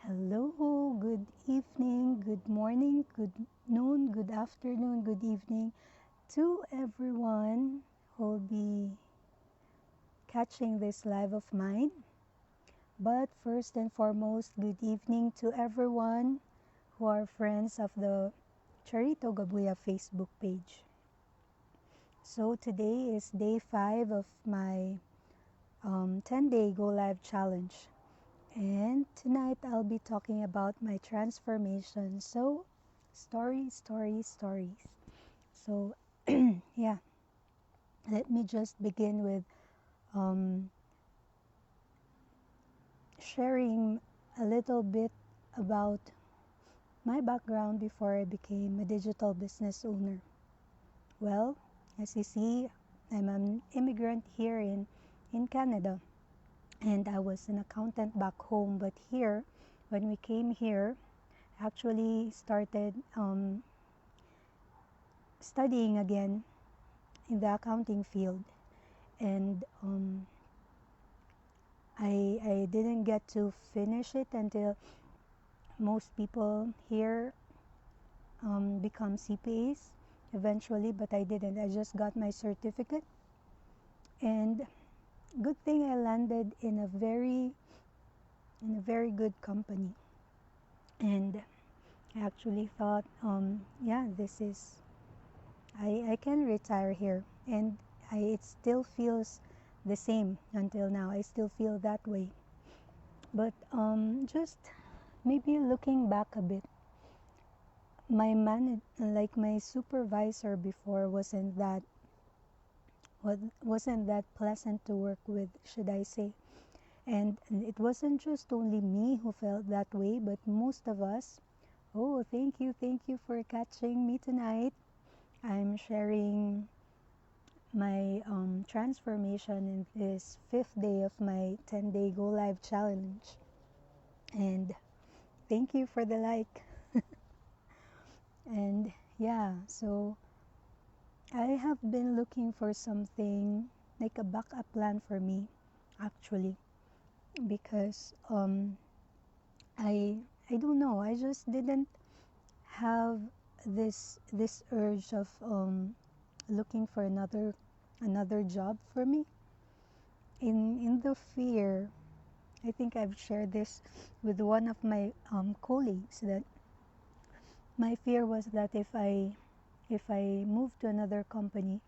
Hello, good evening, good morning, good noon, good afternoon, good evening to everyone who will be catching this live of mine. But first and foremost, good evening to everyone who are friends of the Charito Gabuya Facebook page. So today is day 5 of my 10-day Go Live challenge. And tonight I'll be talking about my transformation. So, stories. So, yeah, let me just begin with um, sharing a little bit about my background before I became a digital business owner. Well, as you see, I'm an immigrant here in Canada, and I was an accountant back home. But here, when we came here, actually started studying again in the accounting field, and I didn't get to finish it until most people here become CPAs eventually, but I didn't. I just got my certificate, and good thing I landed in a very good company, and I actually thought, yeah, this is I can retire here, and it still feels the same until now. I still feel that way. But just maybe looking back a bit, like my supervisor before, wasn't that pleasant to work with, should I say? And it wasn't just only me who felt that way, but most of us. Oh, thank you for catching me tonight. I'm sharing my transformation in this 5th day of my 10-day Go Live challenge. And thank you for the like. And yeah, so I have been looking for something like a backup plan for me, actually, because I don't know, I just didn't have this urge of looking for another job for me. In the fear, I think I've shared this with one of my colleagues, that my fear was that if I move to another company,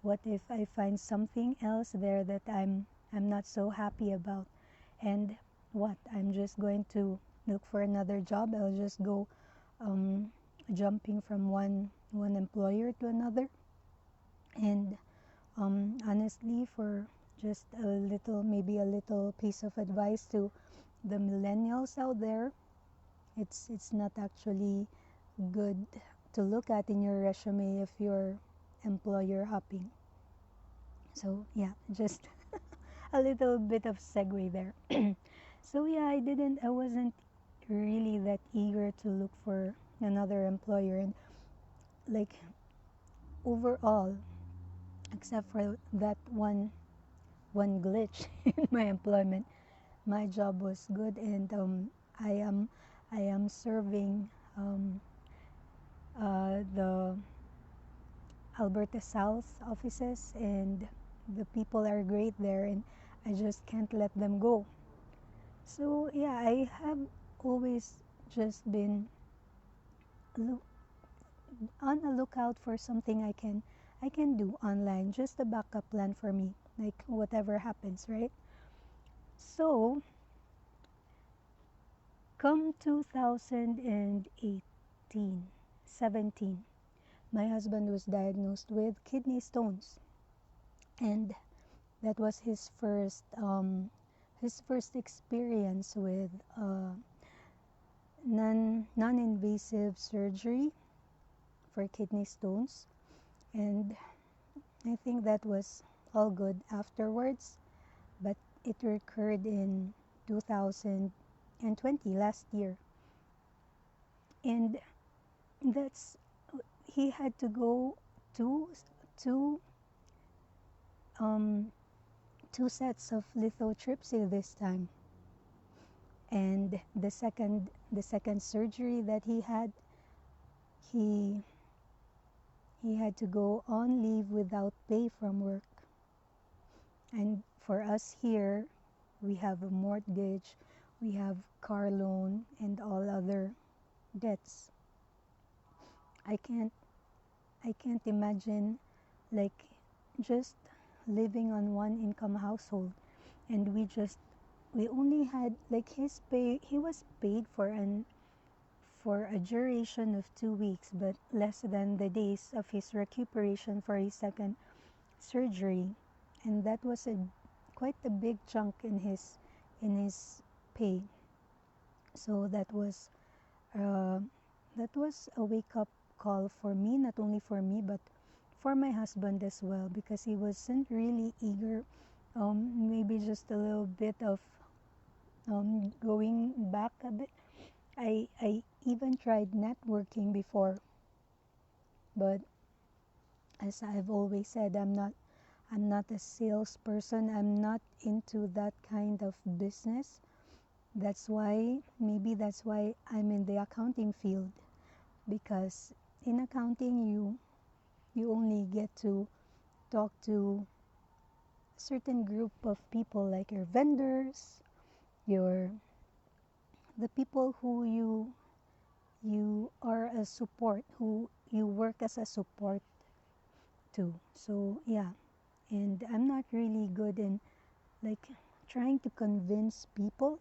what if I find something else there that I'm not so happy about, and what I'm just going to look for another job. I'll just go um, jumping from one employer to another. And honestly, for just maybe a little piece of advice to the millennials out there, it's not actually good to look at in your resume if you're employer hopping. So yeah, just a little bit of segue there. So yeah, I wasn't really that eager to look for another employer, and like overall, except for that one glitch in my employment, my job was good, and I am I am serving the Alberta South offices, and the people are great there, and I just can't let them go. So yeah, I have always just been loo- on a lookout for something I can do online, just a backup plan for me, like whatever happens, right? So come 2018, 17, my husband was diagnosed with kidney stones, and that was his first experience with non-invasive surgery for kidney stones. And I think that was all good afterwards, but it recurred in 2020, last year. And that's he had to go two two um two sets of lithotripsy this time. And the second surgery that he had, he he had to go on leave without pay from work. And for us here, we have a mortgage, we have car loan and all other debts. I can't I can't imagine like just living on one income household, and we only had like his pay. He was paid for a duration of 2 weeks, but less than the days of his recuperation for his second surgery, and that was a quite a big chunk in his pay. So uh, that was a wake up call for me, not only for me but for my husband as well, because he wasn't really eager. Maybe just a little bit of going back a bit. I even tried networking before, but as I've always said, I'm not a salesperson. I'm not into that kind of business. Maybe that's why I'm in the accounting field, because in accounting you only get to talk to a certain group of people, like your vendors, your the people who you are a support, who you work as a support to. So yeah, and I'm not really good in like trying to convince people.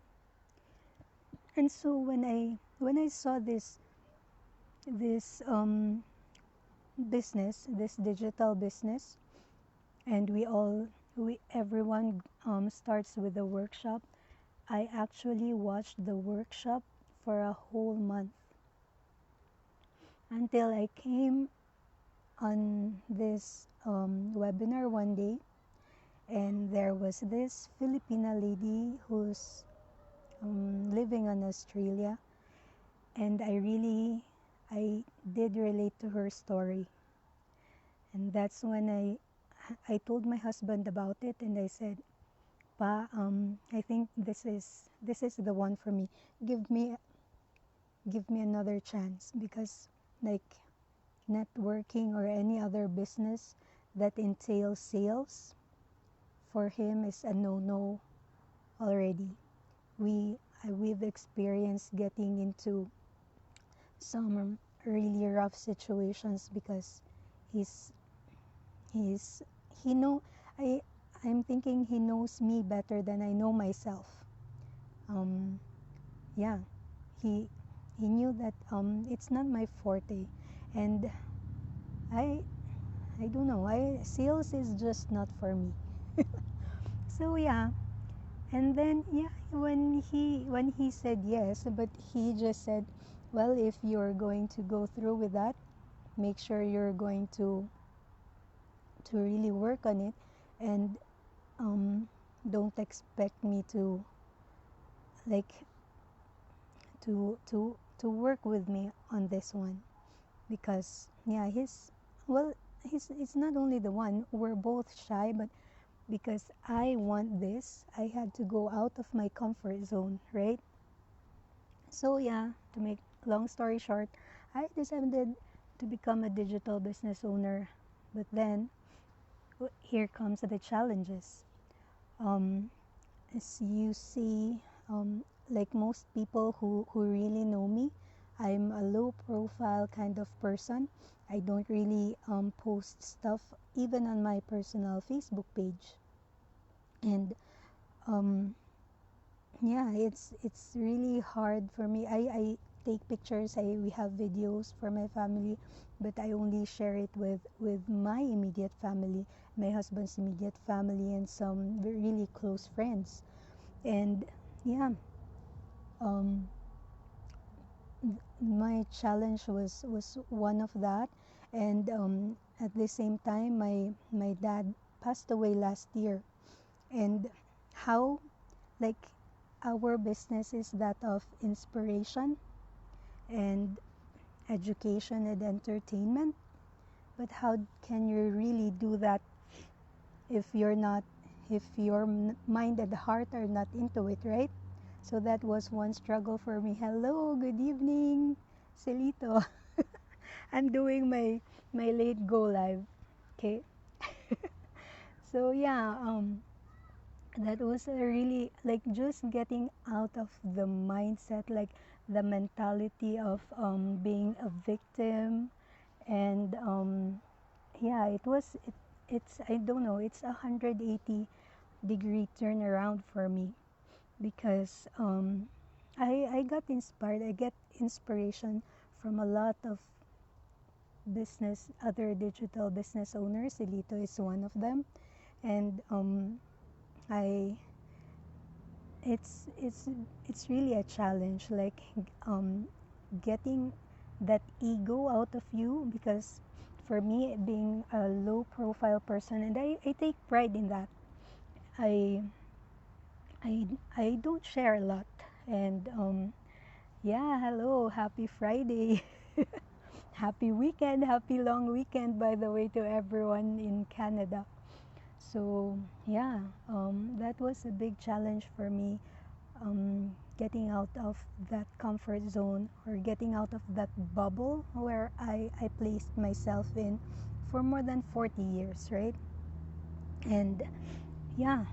And so when I saw this business, this digital business, and we everyone starts with a workshop. I actually watched the workshop for a whole month until I came on this webinar one day, and there was this Filipina lady who's living in Australia, and I did relate to her story, and that's when I told my husband about it, and I said, "Pa, I think this is the one for me. Give me give me another chance, because like networking or any other business that entails sales for him is a no-no already. We've experienced getting into some really rough situations because he's he's he know I I'm thinking he knows me better than I know myself. Um, yeah, he he knew that it's not my forte, and I I don't know. I Sales is just not for me. So yeah, and then yeah, when he said yes, but he just said, well, if you're going to go through with that, make sure you're going to really work on it, and um, don't expect me to like to work with me on this one, because yeah, he's not only the one. We're both shy, but because I want this, I had to go out of my comfort zone, right? So yeah, to make long story short, I decided to become a digital business owner. But then here comes the challenges. Um, as you see, like most people who really know me, I'm a low profile kind of person. I don't really post stuff even on my personal Facebook page. And um, yeah, it's really hard for me. I take pictures, we have videos for my family, but I only share it with my immediate family, my husband's immediate family, and some really close friends. And yeah, um, my challenge was one of that. And at the same time, my dad passed away last year, and how like our business is that of inspiration and education and entertainment, but how can you really do that if you're not if your mind and heart are not into it, right? So that was one struggle for me. Hello, good evening, Celito. I'm doing my late go live. Okay. So yeah, that was a really like just getting out of the mindset, like the mentality of being a victim, and yeah, it's I don't know, it's 180-degree turnaround for me because I got inspired. I get inspiration from a lot of other digital business owners. Elito is one of them, and I it's it's really a challenge, like getting that ego out of you, because for me, being a low profile person, and I take pride in that. I I don't share a lot, and yeah, hello, happy Friday. Happy weekend, happy long weekend, by the way, to everyone in Canada. So yeah, that was a big challenge for me, getting out of that comfort zone, or getting out of that bubble where I placed myself in for more than 40 years, right? And yeah,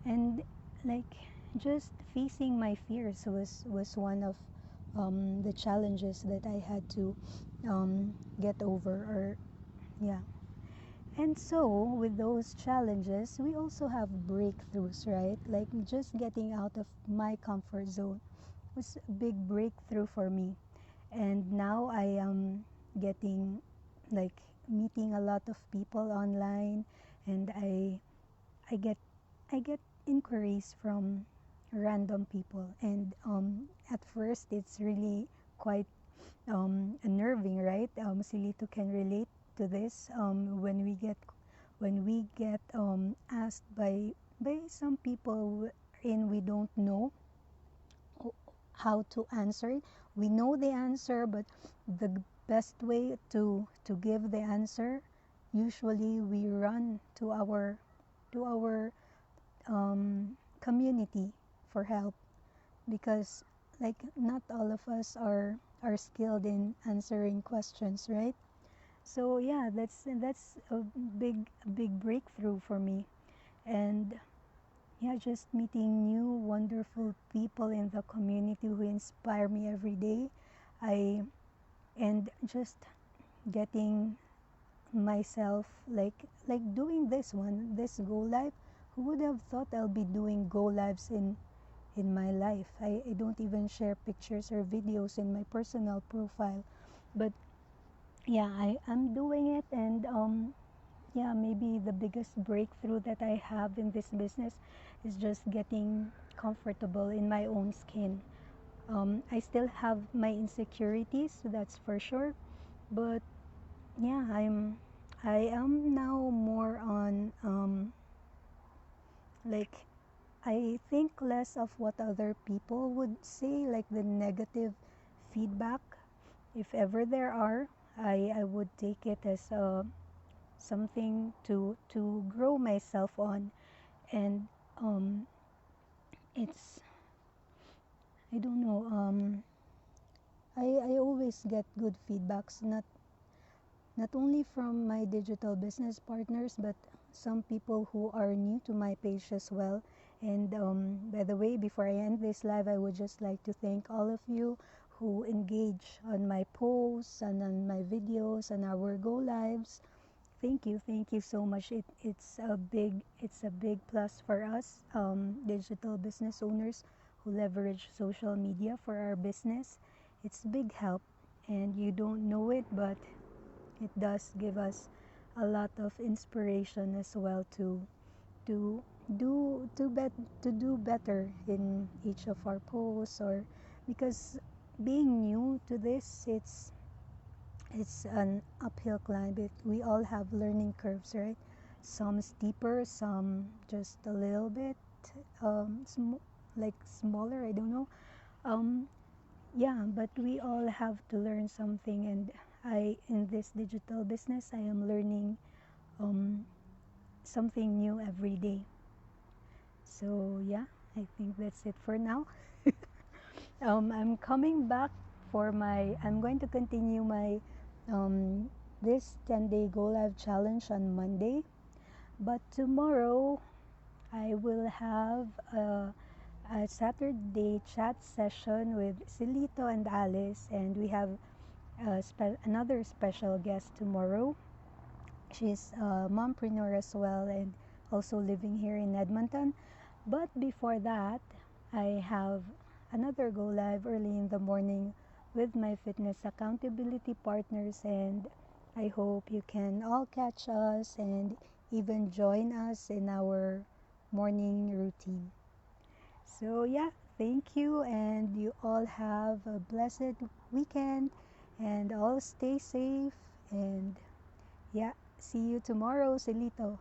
and like just facing my fears was one of the challenges that I had to get over, or yeah. And so, with those challenges, we also have breakthroughs, right? Like just getting out of my comfort zone was a big breakthrough for me. And now I am getting, like, meeting a lot of people online, and I get I get inquiries from random people, and at first it's really quite unnerving, right? Silito can relate to this, when we get asked by some people and we don't know how to answer it. We know the answer, but the best way to give the answer, usually we run to our community for help, because like not all of us are skilled in answering questions, right? So yeah, that's a big breakthrough for me. And yeah, just meeting new wonderful people in the community who inspire me every day. I and just getting myself, like doing this go live. Who would have thought I'll be doing go lives in my life? I don't even share pictures or videos in my personal profile, but yeah, I'm doing it. And yeah, maybe the biggest breakthrough that I have in this business is just getting comfortable in my own skin. I still have my insecurities, that's for sure, but yeah, I am now more on like I think less of what other people would say, like the negative feedback. If ever there are, I would take it as something to grow myself on. And um, it's I don't know. I always get good feedbacks, not only from my digital business partners, but some people who are new to my page as well. And by the way, before I end this live, I would just like to thank all of you who engage on my posts and on my videos and our go lives. Thank you so much. It's a big plus for us, digital business owners who leverage social media for our business. It's big help, and you don't know it, but it does give us a lot of inspiration as well to to do better in each of our posts, or because being new to this, it's an uphill climb. We all have learning curves, right? Some steeper, some just a little bit like smaller, I don't know. um, yeah, but we all have to learn something, and I in this digital business I am learning um, something new every day. So yeah, I think that's it for now. I'm coming back for I'm going to continue my um, this 10-day Go Live challenge on Monday. But tomorrow I will have a Saturday chat session with Silito and Alice, and we have another special guest tomorrow. She's a mompreneur as well and also living here in Edmonton. But before that, I have another go live early in the morning with my fitness accountability partners, and I hope you can all catch us and even join us in our morning routine. So, yeah, thank you, and you all have a blessed weekend and all stay safe. And yeah, see you tomorrow, Silito.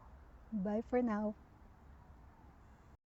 Bye for now.